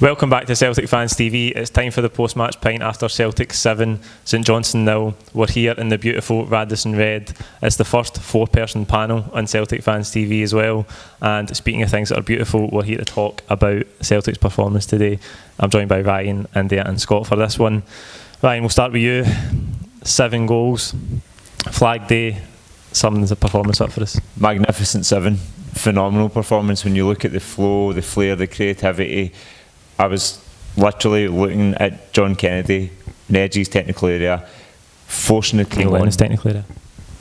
Welcome back to Celtic Fans TV. It's time for the post-match pint after Celtic 7, St Johnstone 0. We're here in the beautiful Radisson Red. It's the first 4-person panel on Celtic Fans TV as well. And speaking of things that are beautiful, we're here to talk about Celtic's performance today. I'm joined by Ryan, India and Scott for this one. Ryan, we'll start with you. 7 goals, Flag Day, sums the performance up for us. Magnificent 7. Phenomenal performance when you look at the flow, the flair, the creativity. I was literally looking at John Kennedy, Neji's technical area, forcing the team on. Technical area.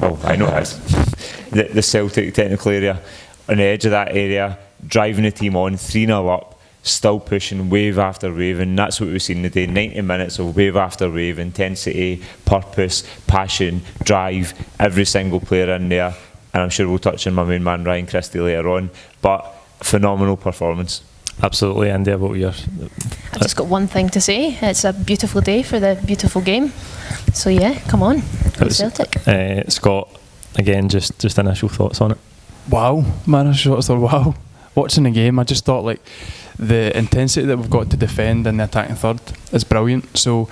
Well, I know it is. The Celtic technical area, on the edge of that area, driving the team on, 3-0 up, still pushing wave after wave, and that's what we've seen today. 90 minutes of wave after wave, intensity, purpose, passion, drive, every single player in there. And I'm sure we'll touch on my main man Ryan Christie later on, but phenomenal performance. Absolutely, Andy, about yours? I've just got one thing to say. It's a beautiful day for the beautiful game. So yeah, come on, Celtic. Scott, again, just initial thoughts on it. Wow, man, I thought, wow. Watching the game, I just thought like the intensity that we've got to defend in the attacking third is brilliant. So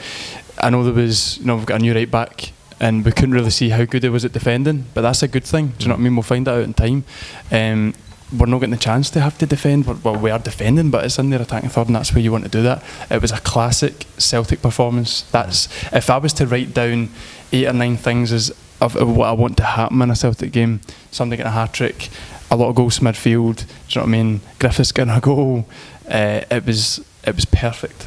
I know there was, we've got a new right back, and we couldn't really see how good he was at defending, but that's a good thing. Do you know what I mean? We'll find that out in time. We're not getting the chance to have to defend. Well, we are defending, but it's in their attacking third, and that's where you want to do that. It was a classic Celtic performance. That's, if I was to write down 8 or 9 things of what I want to happen in a Celtic game, somebody getting a hat-trick, a lot of goals from midfield, do you know what I mean? Griffiths getting a goal. It was perfect.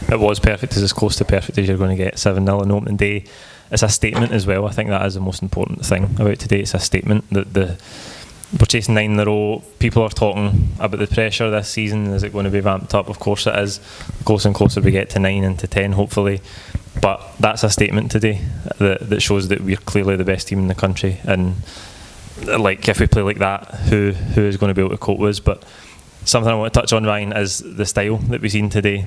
It was perfect. It's as close to perfect as you're going to get. 7-0 on opening day. It's a statement as well. I think that is the most important thing about today. It's a statement that we're chasing 9 in a row. People are talking about the pressure this season. Is it going to be ramped up? Of course it is. The closer and closer we get to 9 and to 10, hopefully. But that's a statement today that shows that we're clearly the best team in the country. And like, if we play like that, who is going to be able to cope with us? But something I want to touch on, Ryan, is the style that we've seen today.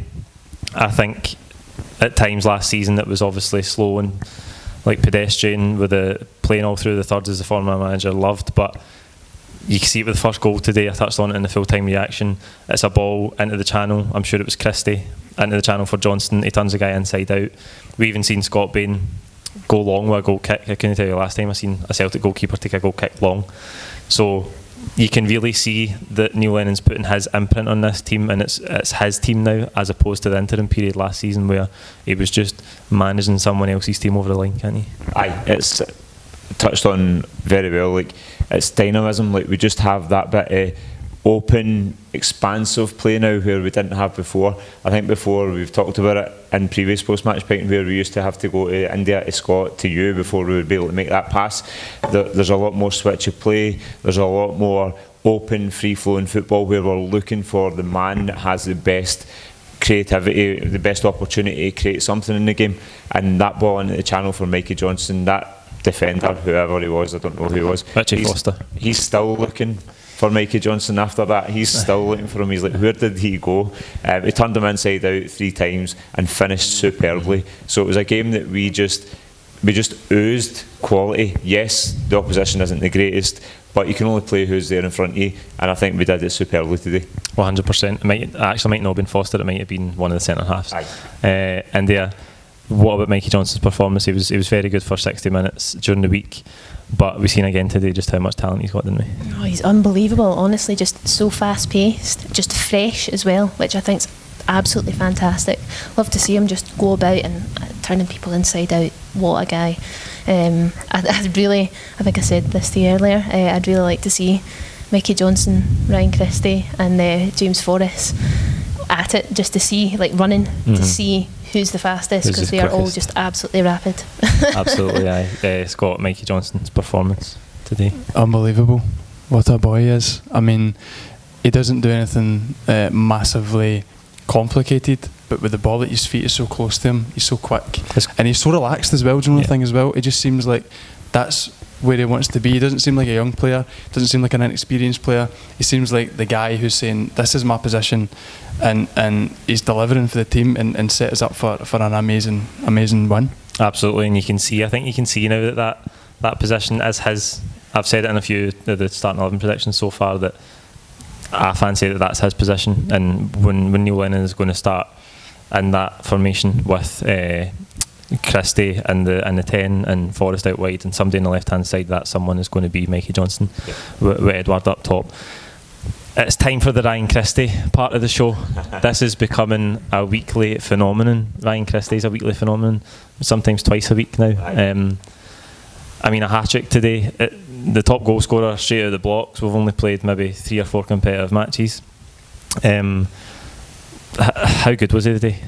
I think at times last season it was obviously slow and like pedestrian with the playing all through the thirds, as the former manager loved, but you can see it with the first goal today. I touched on it in the full-time reaction. It's a ball into the channel. I'm sure it was Christie into the channel for Johnston. He turns the guy inside out. We even seen Scott Bain go long with a goal kick. I couldn't tell you last time I seen a Celtic goalkeeper take a goal kick long. So you can really see that Neil Lennon's putting his imprint on this team, and it's his team now, as opposed to the interim period last season where he was just managing someone else's team over the line, can't he? Aye, it's touched on very well. Like, it's dynamism. Like, we just have that bit of open, expansive play now where we didn't have before. I think before, we've talked about it in previous post-match pint, where we used to have to go to India, to Scott, to you before we would be able to make that pass. There's a lot more switch of play. There's a lot more open, free-flowing football where we're looking for the man that has the best creativity, the best opportunity to create something in the game. And that ball into the channel for Mikey Johnson, that defender, whoever he was, I don't know who he was. Richie Foster. He's still looking for Mikey Johnson after that. He's still looking for him. He's like, where did he go? He turned him inside out 3 times and finished superbly. So it was a game that we just oozed quality. Yes, the opposition isn't the greatest, but you can only play who's there in front of you, and I think we did it superbly today. 100%. It actually might not have been Foster, it might have been one of the centre halves. And what about Mikey Johnson's performance? He was very good for 60 minutes during the week, but we've seen again today just how much talent he's got, didn't we? Oh, he's unbelievable, honestly, just so fast paced, just fresh as well, which I think's absolutely fantastic. Love to see him just go about and turning people inside out. What a guy. I'd really, I think I said this to you earlier, I'd really like to see Mikey Johnson, Ryan Christie and James Forrest at it, just to see, like, running, to see who's the fastest, because they are all just absolutely rapid. Absolutely, aye. Scott, Mikey Johnson's performance today. Unbelievable. What a boy he is. I mean, he doesn't do anything massively complicated, but with the ball at his feet is so close to him, he's so quick. And he's so relaxed as well, do you know the thing as well? It just seems like that's where he wants to be. He doesn't seem like a young player, doesn't seem like an inexperienced player. He seems like the guy who's saying, this is my position, and he's delivering for the team and set us up for an amazing win. Absolutely, and I think you can see now that position is his. I've said it in a few of the starting 11 predictions so far that I fancy that's his position, and when Neil Lennon is going to start in that formation with Christie and the 10 and Forrest out wide and somebody on the left hand side, that someone is going to be Mikey Johnston with Edward up top. It's time for the Ryan Christie part of the show. This is becoming a weekly phenomenon. Ryan Christie's a weekly phenomenon, sometimes twice a week now. I mean, a hat-trick today. The top goal scorer straight out of the blocks. We've only played maybe 3 or 4 competitive matches. How good was he today?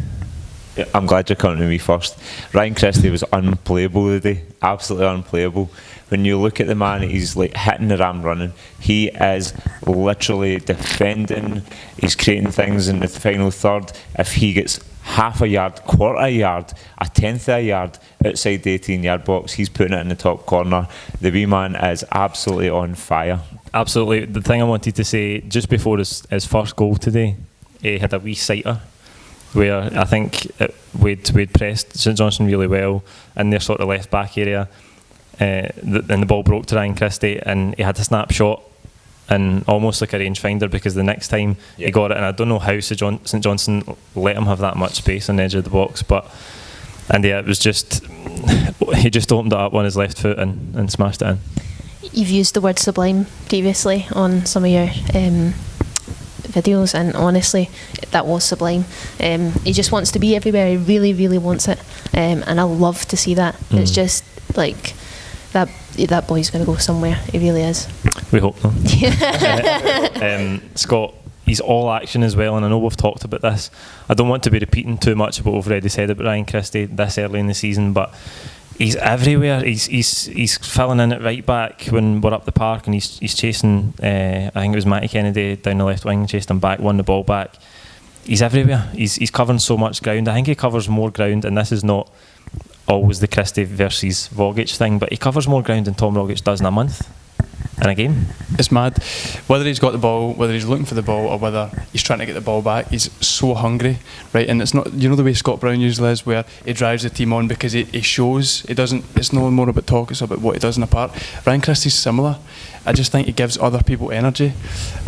I'm glad you're coming to me first. Ryan Christie was unplayable today, absolutely unplayable. When you look at the man, he's like hitting the ram running. He is literally defending. He's creating things in the final third. If he gets half a yard, quarter a yard, a tenth of a yard outside the 18-yard box, he's putting it in the top corner. The wee man is absolutely on fire. Absolutely. The thing I wanted to say, just before his first goal today, he had a wee sighter where I think we'd pressed St Johnstone really well in their sort of left back area, and the ball broke to Ryan Christie, and he had a snapshot and almost like a rangefinder, because the next time he got it, and I don't know how St Johnstone let him have that much space on the edge of the box, it was just he just opened it up on his left foot and smashed it in. You've used the word sublime previously on some of your videos, and honestly that was sublime. He just wants to be everywhere. He really, really wants it, and I love to see that. It's just like that boy's going to go somewhere. He really is. We hope so. Scott, he's all action as well, and I know we've talked about this. I don't want to be repeating too much about what we've already said about Ryan Christie this early in the season, but he's everywhere. He's filling in at right back when we're up the park, and he's chasing. I think it was Matty Kennedy down the left wing, chased him back, won the ball back. He's everywhere. He's covering so much ground. I think he covers more ground, and this is not always the Christie versus Vogic thing, but he covers more ground than Tom Rogic does in a month in a game. It's mad. Whether he's got the ball, whether he's looking for the ball, or whether he's trying to get the ball back, he's so hungry, right? And it's not, you know, the way Scott Brown usually is, where he drives the team on because he shows. He doesn't. It's no more about talk. It's about what he does in the park. Ryan Christie's similar. I just think he gives other people energy,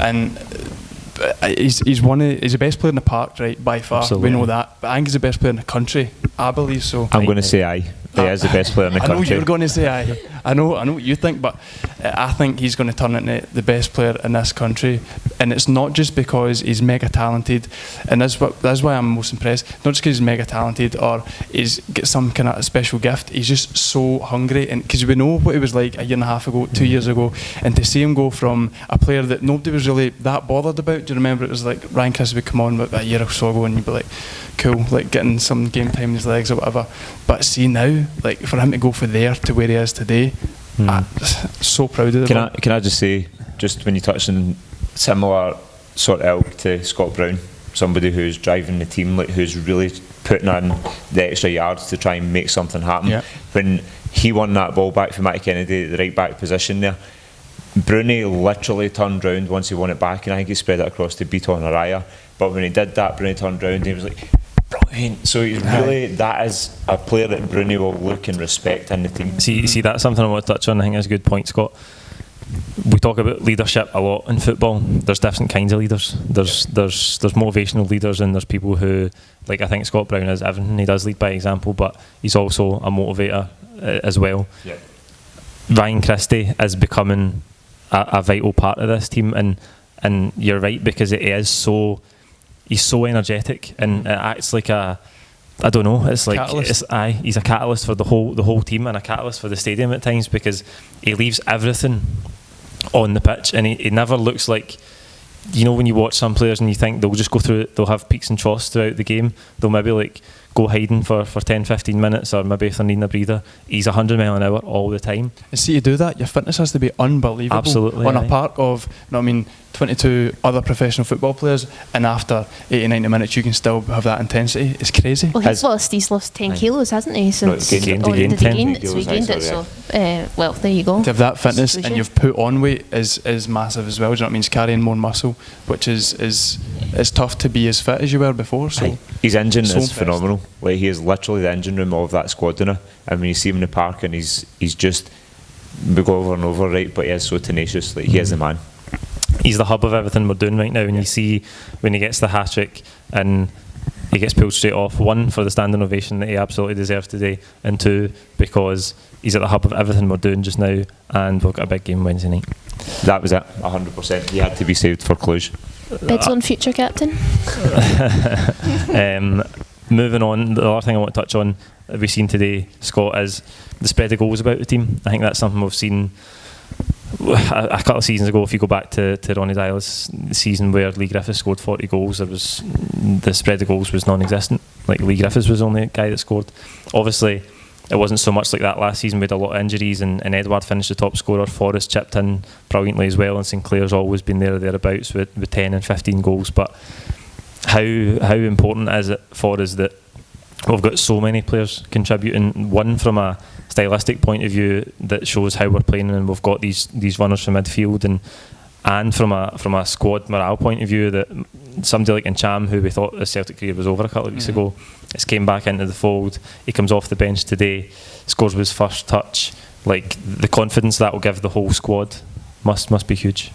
and he's the best player in the park, right, by far. Absolutely. We know that, but I think he's the best player in the country. I believe so. I'm going to say aye. He is the best player in the country. I know you're going to say aye. I know what you think, but I think he's going to turn into the best player in this country, and it's not just because he's mega talented, and that's why I'm most impressed. Not just because he's mega talented or he's got some kind of special gift. He's just so hungry, and because we know what he was like a year and a half ago, 2 years ago, and to see him go from a player that nobody was really that bothered about. Do you remember? It was like Ryan Christie would come on about a year or so ago, and you'd be like, cool, like getting some game time in his legs or whatever. But see now, like for him to go from there to where he is today, I'm so proud of him. Can I just say, just when you touched on similar sort of ilk to Scott Brown, somebody who's driving the team, like who's really putting in the extra yards to try and make something happen. Yeah. When he won that ball back from Matty Kennedy, the right back position there, Bruni literally turned round once he won it back, and I think he spread it across to Beaton Araya. But when he did that, Bruni turned round and he was like, brilliant. So he's really, that is a player that Bruni will look and respect in the team. See, that's something I want to touch on. I think that's a good point, Scott. We talk about leadership a lot in football. There's different kinds of leaders. There's motivational leaders, and there's people who, like I think Scott Brown is everything. He does lead by example, but he's also a motivator as well. Yeah. Ryan Christie is becoming a vital part of this team, and you're right, because he's so energetic, and it acts like I don't know, it's like he's a catalyst for the whole team, and a catalyst for the stadium at times, because he leaves everything on the pitch, and he never looks like, you know, when you watch some players and you think they'll just go through it, they'll have peaks and troughs throughout the game, they'll maybe like go hiding for 10-15 minutes, or maybe if they're needing a breather. He's 100 mile an hour all the time. And see, to do that, your fitness has to be unbelievable. Absolutely, on a park of, 22 other professional football players, and after 80-90 minutes you can still have that intensity. It's crazy. Well, he's lost 10 kilos, hasn't he? Since he gained 10. So he gained it. So well, there you go. To have that fitness and you've put on weight is massive as well. Do you know what I mean? He's carrying more muscle, which is tough to be as fit as you were before. So his engine so is phenomenal. Like, he is literally the engine room of that squad now. And when you see him in the park, and he's just, we go over and over, right? But he is so tenacious. Like, he is the man. he's the hub of everything we're doing right now. And you see when he gets the hat-trick and he gets pulled straight off, one, for the standing ovation that he absolutely deserves today, and two, because he's at the hub of everything we're doing just now, and we've got a big game Wednesday night. That was it, 100%. He had to be saved for Cluj. Bids on future captain. Moving on, the other thing I want to touch on that we've seen today, Scott, is the spread of goals about the team. I think that's something we've seen a couple of seasons ago. If you go back to Ronnie Dylas' season where Lee Griffiths scored 40 goals, the spread of goals was non-existent. Like, Lee Griffiths was the only guy that scored. Obviously, it wasn't so much like that last season. We had a lot of injuries, and Edward finished the top scorer. Forrest chipped in brilliantly as well, and Sinclair's always been there or thereabouts with 10 and 15 goals. But how important is it for us that we've got so many players contributing? One, from a stylistic point of view that shows how we're playing, and we've got these runners from midfield, and from a squad morale point of view, that somebody like Ncham, who we thought his Celtic career was over a couple of weeks ago, has came back into the fold. He comes off the bench today, scores with his first touch. Like, the confidence that will give the whole squad must be huge.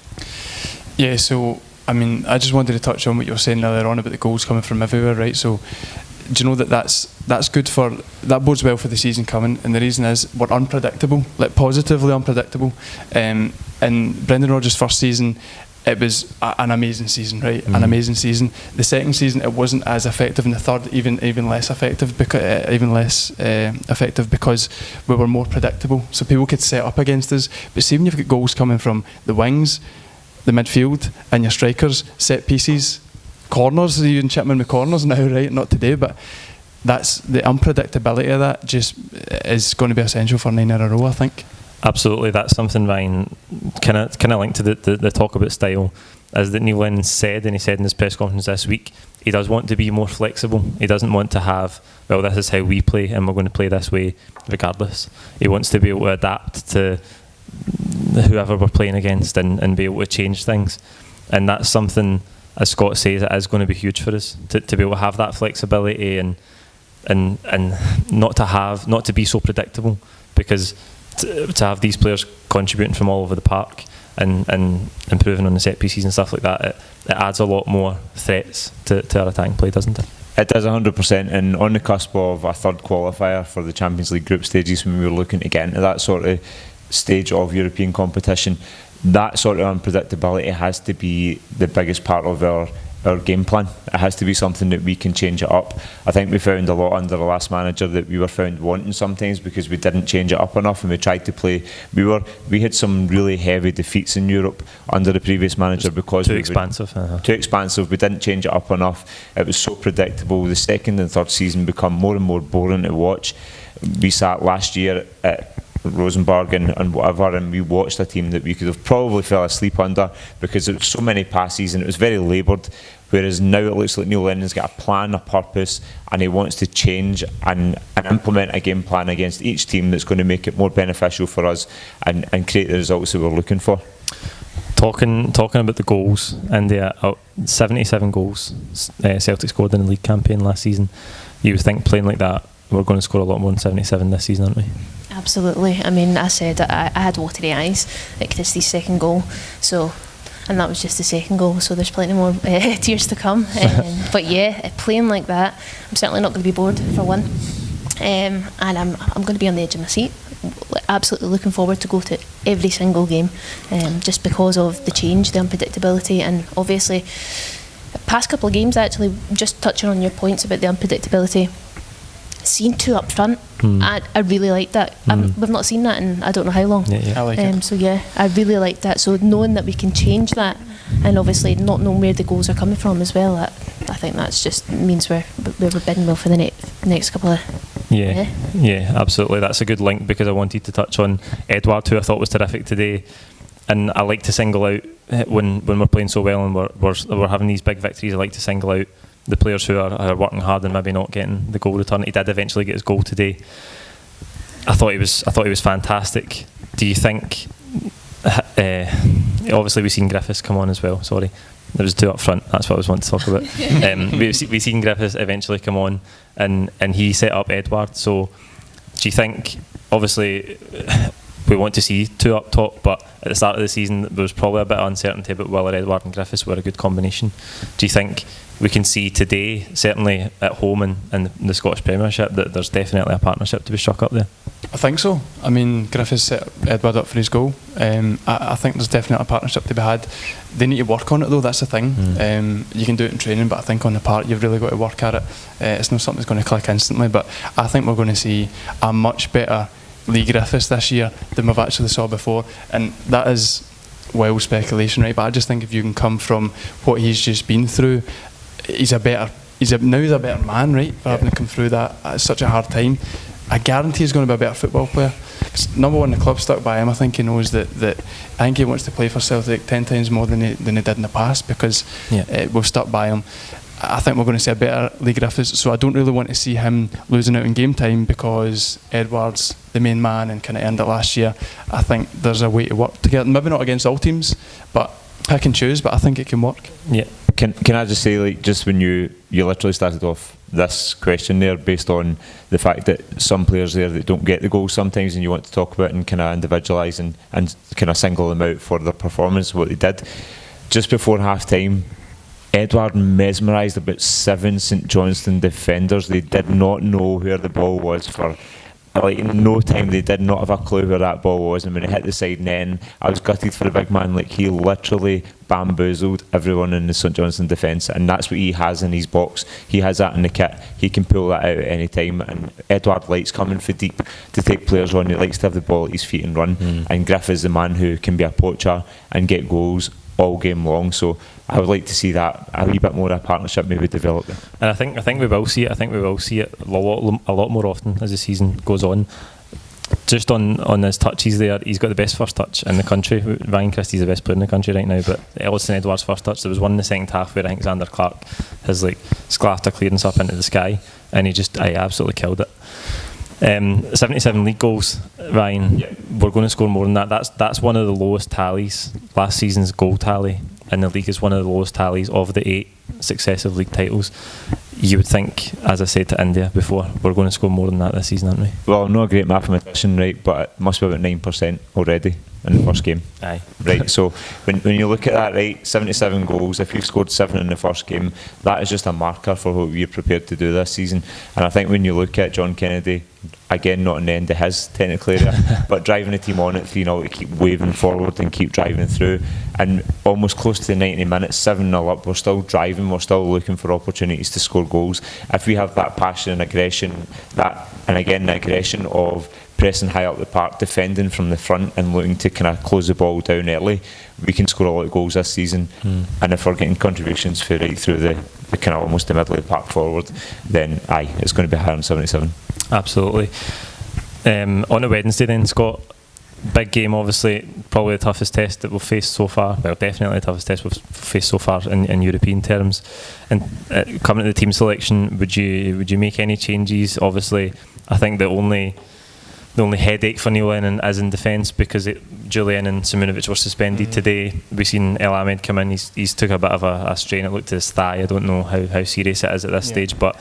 Yeah, so I mean, I just wanted to touch on what you were saying earlier on about the goals coming from everywhere, right? So do you know that's good that bodes well for the season coming, and the reason is we're unpredictable, like positively unpredictable. And Brendan Rodgers' first season, it was an amazing season, right? An amazing season. The second season, it wasn't as effective, and the third even less effective, because we were more predictable. So people could set up against us. But see, when you've got goals coming from the wings, the midfield, and your strikers, set pieces, corners, even Chipman with corners now, right? Not today, but that's the unpredictability of that just is going to be essential for 9 in a row, I think. Absolutely, that's something, Ryan, kind of linked to the talk about style, is that Neil Lennon said, and he said in his press conference this week, he does want to be more flexible. He doesn't want to have, well, this is how we play and we're going to play this way regardless. He wants to be able to adapt to whoever we're playing against and be able to change things. And that's something, as Scott says, it is going to be huge for us to be able to have that flexibility and not to be so predictable, because to have these players contributing from all over the park and improving on the set pieces and stuff like that, it adds a lot more threats to our attacking play, doesn't it? It does 100%, and on the cusp of a third qualifier for the Champions League group stages, when we were looking to get into that sort of stage of European competition, that sort of unpredictability has to be the biggest part of our game plan. It has to be something that we can change it up. I think we found a lot under the last manager that we were found wanting sometimes because we didn't change it up enough, and we tried to play. We had some really heavy defeats in Europe under the previous manager because too expansive. Too expansive. We didn't change it up enough. It was so predictable. The second and third season become more and more boring to watch. We sat last year at Rosenborg and whatever, and we watched a team that we could have probably fell asleep under because there was so many passes and it was very laboured, whereas now it looks like Neil Lennon's got a plan, a purpose, and he wants to change and implement a game plan against each team that's going to make it more beneficial for us and create the results that we're looking for. Talking about the goals, and 77 goals Celtic scored in the league campaign last season. You would think playing like that we're going to score a lot more than 77 this season, aren't we? Absolutely. I mean, I said I had watery eyes at Christie's second goal, and that was just the second goal, so there's plenty more tears to come. But yeah, playing like that, I'm certainly not going to be bored, for one, and I'm going to be on the edge of my seat. Absolutely looking forward to go to every single game, just because of the change, the unpredictability, and obviously past couple of games, actually, just touching on your points about the unpredictability, seeing two up front, I really like that. We've not seen that in I don't know how long. I like it. So yeah, I really like that. So knowing that we can change that, and obviously not knowing where the goals are coming from as well, I think that's just means we're bidding well for the next couple of. Yeah, absolutely. That's a good link, because I wanted to touch on Edward, who I thought was terrific today. And I like to single out when we're playing so well and we're having these big victories. I like to single out the players who are working hard and maybe not getting the goal return. He did eventually get his goal today. I thought he was fantastic. Do you think? Obviously, we've seen Griffiths come on as well. Sorry, there was two up front. That's what I was wanting to talk about. We've seen Griffiths eventually come on, and he set up Edward. So, do you think? Obviously, we want to see two up top, but at the start of the season there was probably a bit of uncertainty about whether Edouard and Griffiths were a good combination. Do you think we can see today, certainly at home and in the Scottish Premiership, that there's definitely a partnership to be struck up there? I think so. I mean, Griffiths set Edward up for his goal. I think there's definitely a partnership to be had. They need to work on it though, that's the thing. You can do it in training, but I think on the park you've really got to work at it. It's not something that's going to click instantly, but I think we're going to see a much better Lee Griffiths this year than we've actually saw before, and that is wild speculation, right? But I just think if you can come from what he's just been through, he's a better man, right? For having to come through that at such a hard time. I guarantee he's going to be a better football player. Number one, the club stuck by him. I think he knows that I think he wants to play for Celtic 10 times more than he did in the past, because we've stuck by him. I think we're going to see a better Lee Griffiths, so I don't really want to see him losing out in game time because Edward's the main man and kind of earned it last year. I think there's a way to work together, maybe not against all teams, but pick and choose, but I think it can work. Yeah. Can I just say, like, just when you literally started off this question there based on the fact that some players there that don't get the goals sometimes, and you want to talk about and kind of individualise and kind of single them out for their performance, what they did. Just before half time, Edouard mesmerised about 7 St Johnstone defenders. They did not know where the ball was for in no time. They did not have a clue where that ball was, and when it hit the side net, I was gutted for the big man. Like, he literally bamboozled everyone in the St Johnstone defence, and that's what he has in his box. He has that in the kit. He can pull that out at any time, and Edouard likes coming for deep to take players on. He likes to have the ball at his feet and run, and Griff is the man who can be a poacher and get goals all game long. So I would like to see that a wee bit more of a partnership maybe develop there. And I think we will see it. I think we will see it a lot more often as the season goes on. Just on his touches there, he's got the best first touch in the country. Ryan Christie's the best player in the country right now, but Ellison Edouard's first touch, there was one in the second half where I think Xander Clark has like sclaffed a clearance up into the sky, and he absolutely killed it. 77 league goals, Ryan. We're going to score more than that. That's one of the lowest tallies. Last season's goal tally in the league is one of the lowest tallies of the 8 successive league titles. You would think, as I said to India before, we're going to score more than that this season, aren't we? Well, I'm not a great mathematician, right, but it must be about 9% already in the first game. Aye. Right, so when you look at that, right, 77 goals, if you've scored 7 in the first game, that is just a marker for what we're prepared to do this season. And I think when you look at John Kennedy, again, not an end to his technical area, but driving the team on at 3-0 to keep waving forward and keep driving through, and almost close to the 90 minutes, 7-0 up, we're still driving, we're still looking for opportunities to score goals. If we have that passion and aggression, and again the aggression of pressing high up the park, defending from the front and looking to kind of close the ball down early, we can score a lot of goals this season. And if we're getting contributions for right through the kind of almost the middle of the park forward, then it's going to be higher than 77. Absolutely. On a Wednesday then, Scott, big game, obviously, probably the toughest test that we've faced so far. Well, definitely the toughest test we've faced so far in European terms. And coming to the team selection, would you make any changes? Obviously, I think the only headache for Neil Lennon is in defence, because Julian and Simunovic were suspended today. We've seen El Ahmed come in. He's took a bit of a strain. It looked at his thigh. I don't know how serious it is at this stage, but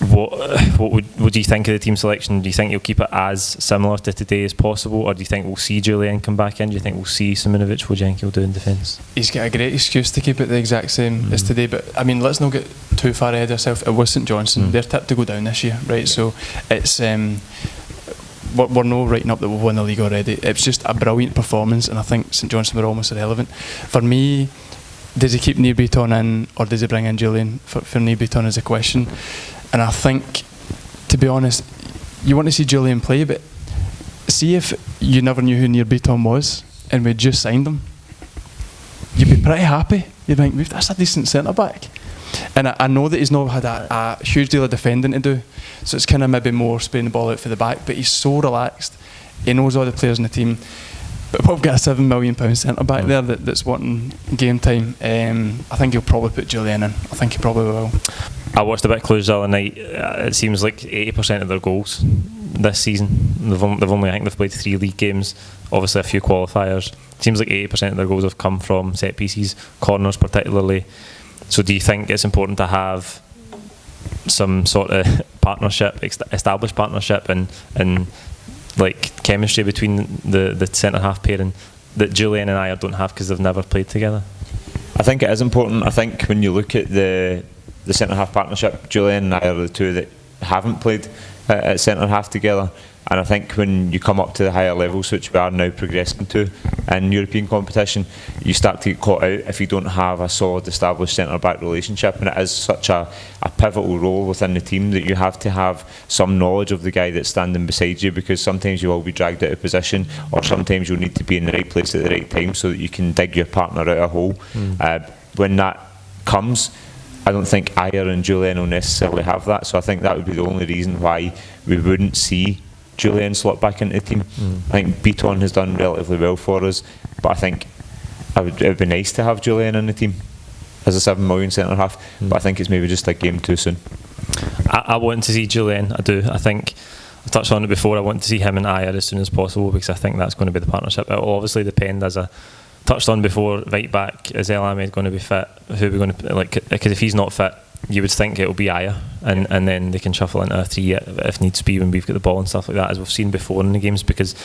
what would you think of the team selection? Do you think you'll keep it as similar to today as possible, or do you think we'll see Julian come back in? Do you think we'll see Simunovic? What do you think he'll do in defence? He's got a great excuse to keep it the exact same as today, but I mean, let's not get too far ahead of ourselves. It was St Johnstone. They're tipped to go down this year, right? So it's we're not writing up that we've won the league already. It's just a brilliant performance, and I think St Johnstone were almost irrelevant. For me, does he keep Neil Beaton in, or does he bring in Julian? For Neil Beaton is a question. And I think, to be honest, you want to see Julian play, but see if you never knew who Neil Beaton was and we just signed him, you'd be pretty happy. You'd think, that's a decent centre-back. And I know that he's not had a huge deal of defending to do, so it's kind of maybe more spraying the ball out for the back, but he's so relaxed. He knows all the players in the team. But we've got a £7 million centre-back there that's wanting game time. I think he'll probably put Julian in. I think he probably will. I watched a bit of Cluj the other night. It seems like 80% of their goals this season, they've only I think they've played 3 league games, obviously a few qualifiers. It seems like 80% of their goals have come from set pieces, corners particularly. So do you think it's important to have some sort of partnership, established partnership, and like chemistry between the centre half pairing that Julian and Ajer don't have because they've never played together? I think it is important. I think when you look at the centre half partnership, Julian and Ajer are the two that haven't played at centre half together. And I think when you come up to the higher levels, which we are now progressing to in European competition, you start to get caught out if you don't have a solid established centre-back relationship. And it is such a pivotal role within the team that you have to have some knowledge of the guy that's standing beside you, because sometimes you will be dragged out of position, or sometimes you'll need to be in the right place at the right time so that you can dig your partner out of a hole. When that comes, I don't think Ajer and Julian will necessarily have that. So I think that would be the only reason why we wouldn't see Julian slot back into the team. I think Beaton has done relatively well for us, but I think it would be nice to have Julian in the team as a 7 million centre half, but I think it's maybe just a game too soon. I want to see Julian, I do. I think I touched on it before, I want to see him and Ajer as soon as possible, because I think that's going to be the partnership. It will obviously depend, as I touched on before, right back, is El Ahmed going to be fit? Who are we going to, like, because if he's not fit, you would think it'll be Ajer, and then they can shuffle into a 3 if needs be when we've got the ball and stuff like that, as we've seen before in the games, because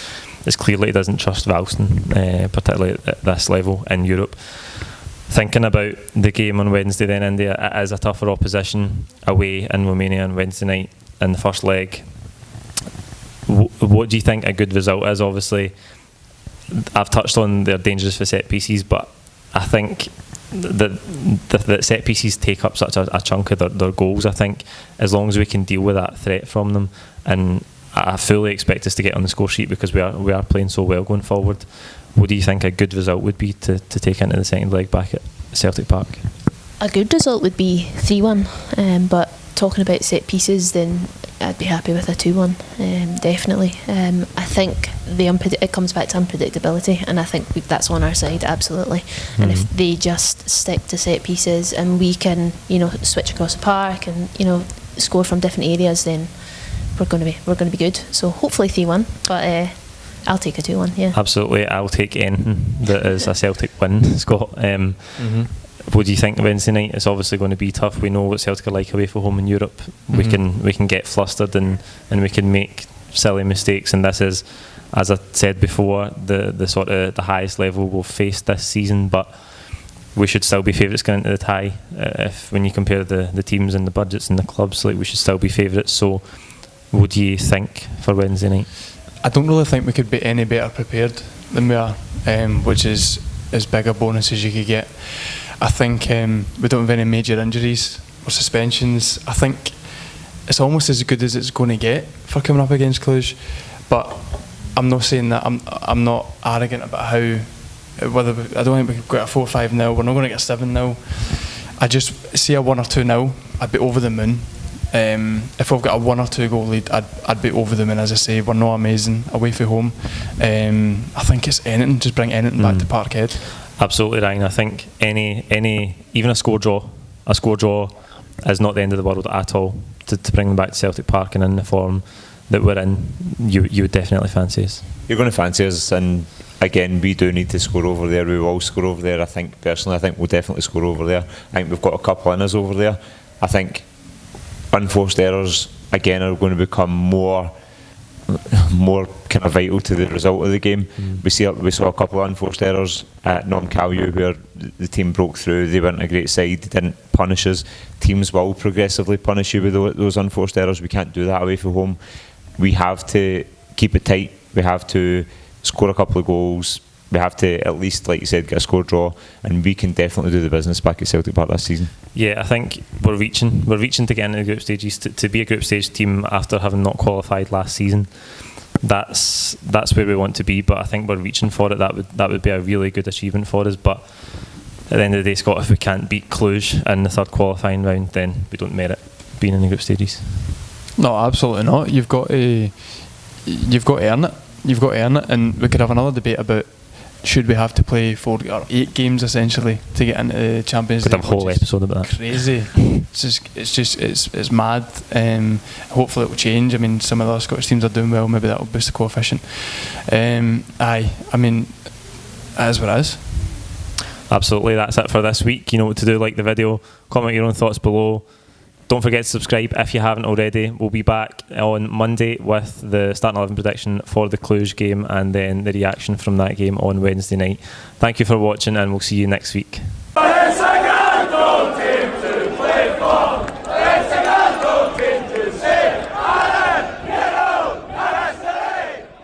it's clearly he doesn't trust Valston, particularly at this level in Europe. Thinking about the game on Wednesday then, India, it is a tougher opposition away in Romania on Wednesday night in the first leg. What do you think a good result is? Obviously, I've touched on they're dangerous for set pieces, but I think the set pieces take up such a chunk of their goals. I think as long as we can deal with that threat from them, and I fully expect us to get on the score sheet because we are playing so well going forward. What do you think a good result would be to take into the second leg back at Celtic Park? A good result would be 3-1, but talking about set pieces, then I'd be happy with a 2-1, definitely. I think it comes back to unpredictability, and I think that's on our side, absolutely. And if they just stick to set pieces and we can, switch across the park and score from different areas, then we're going to be good. So hopefully 3-1, but I'll take a 2-1. Yeah, absolutely. I'll take anything that is a Celtic win, Scott. What do you think Wednesday night? It's obviously going to be tough. We know what Celtic are like away from home in Europe. We can get flustered and we can make silly mistakes, and this is, as I said before, the sort of the highest level we've faced this season, but we should still be favourites going into the tie. If when you compare the teams and the budgets and the clubs, like, we should still be favourites. So what do you think for Wednesday night? I don't really think we could be any better prepared than we are, which is as big a bonus as you could get. I think we don't have any major injuries or suspensions. I think it's almost as good as it's going to get for coming up against Cluj. But I'm not saying that I'm not arrogant about how I don't think we could get a 4-5-0. We're not going to get a 7-0. I just see a 1 or 2-0. I'd be over the moon. If we've got a 1 or 2 goal lead, I'd be over them. And as I say, we're not amazing away from home. I think it's anything. Just bring anything back to Parkhead. Absolutely, Ryan. I think any even a score draw is not the end of the world at all. To bring them back to Celtic Park and in the form that we're in, you would definitely fancy us. You're going to fancy us, and again, we do need to score over there. We will score over there. I think we'll definitely score over there. I think we've got a couple in us over there. I think unforced errors again are going to become more kind of vital to the result of the game. We saw a couple of unforced errors at Non-Calyu where the team broke through. They weren't a great side. They didn't punish us. Teams will progressively punish you with those unforced errors. We can't do that away from home. We have to keep it tight. We have to score a couple of goals. We have to at least, like you said, get a score draw, and we can definitely do the business back at Celtic Park this season. Yeah, I think we're reaching to get into the group stages, to be a group stage team after having not qualified last season. That's where we want to be, but I think we're reaching for it. That would be a really good achievement for us. But at the end of the day, Scott, if we can't beat Cluj in the third qualifying round, then we don't merit being in the group stages. No, absolutely not. You've got to earn it. You've got to earn it, and we could have another debate about should we have to play 4 or 8 games essentially to get into the Champions League. Could have a whole episode about that. Crazy. It's mad. Hopefully it will change. I mean, some of the other Scottish teams are doing well. Maybe that will boost the coefficient. I mean, as what it is. Absolutely. That's it for this week. You know what to do. Like the video, comment your own thoughts below. don't forget to subscribe if you haven't already. We'll be back on Monday with the starting 11 prediction for the Cluj game and then the reaction from that game on Wednesday night. Thank you for watching, and we'll see you next week.